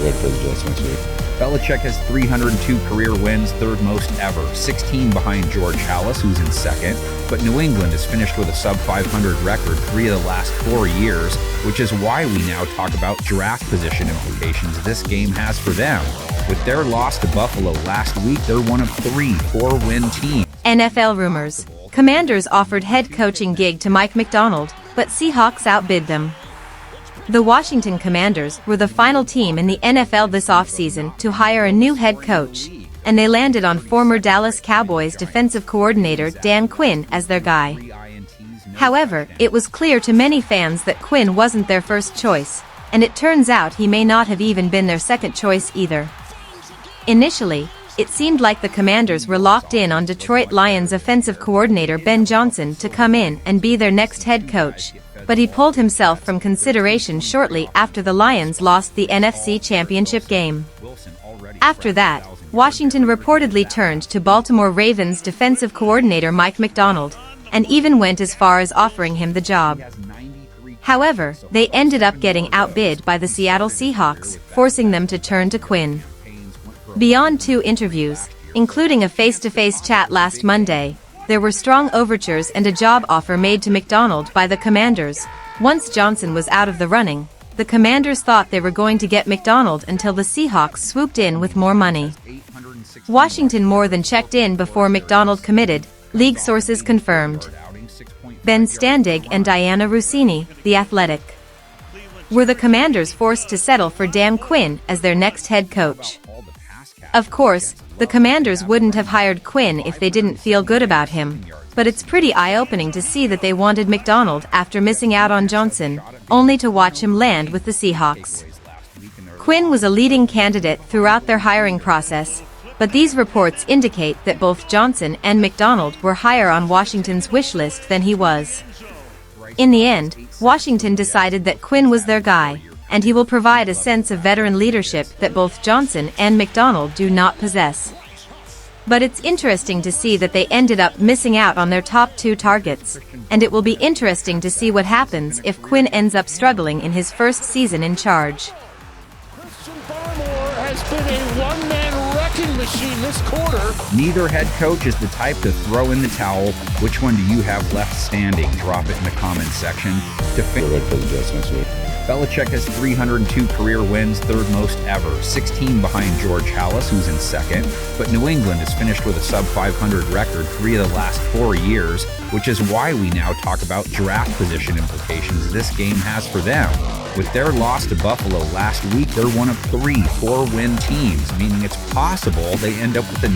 good for the Jets next week. Belichick has 302 career wins, third most ever, 16 behind George Halas, who's in second. But New England has finished with a sub-500 record 3 of the last 4 years, which is why we now talk about draft position implications this game has for them. With their loss to Buffalo last week, they're one of 3 4-win teams. NFL rumors. Commanders offered head coaching gig to Mike Macdonald, but Seahawks outbid them. The Washington Commanders were the final team in the NFL this offseason to hire a new head coach, and they landed on former Dallas Cowboys defensive coordinator Dan Quinn as their guy. However, it was clear to many fans that Quinn wasn't their first choice, and it turns out he may not have even been their second choice either. Initially, it seemed like the Commanders were locked in on Detroit Lions offensive coordinator Ben Johnson to come in and be their next head coach, but he pulled himself from consideration shortly after the Lions lost the NFC Championship game. After that, Washington reportedly turned to Baltimore Ravens defensive coordinator Mike Macdonald, and even went as far as offering him the job. However, they ended up getting outbid by the Seattle Seahawks, forcing them to turn to Quinn. Beyond 2 interviews, including a face-to-face chat last Monday, there were strong overtures and a job offer made to Macdonald by the Commanders. Once Johnson was out of the running, the Commanders thought they were going to get Macdonald until the Seahawks swooped in with more money. Washington more than checked in before Macdonald committed, league sources confirmed. Ben Standig and Diana Rossini, The Athletic. Were the Commanders forced to settle for Dan Quinn as their next head coach? Of course, the Commanders wouldn't have hired Quinn if they didn't feel good about him, but it's pretty eye-opening to see that they wanted Macdonald after missing out on Johnson, only to watch him land with the Seahawks. Quinn was a leading candidate throughout their hiring process, but these reports indicate that both Johnson and Macdonald were higher on Washington's wish list than he was. In the end, Washington decided that Quinn was their guy, and he will provide a sense of veteran leadership that both Johnson and Macdonald do not possess. But it's interesting to see that they ended up missing out on their top 2 targets, and it will be interesting to see what happens if Quinn ends up struggling in his first season in charge. Has been a one-man wrecking machine this quarter. Neither head coach is the type to throw in the towel. Which one do you have left standing? Drop it in the comments section. We're good for the Jets next week. Belichick has 302 career wins, third most ever, 16 behind George Halas, who's in second. But New England has finished with a sub-500 record 3 of the last 4 years, which is why we now talk about draft position implications this game has for them. With their loss to Buffalo last week, they're one of 3 4-win teams, meaning it's possible they end up with the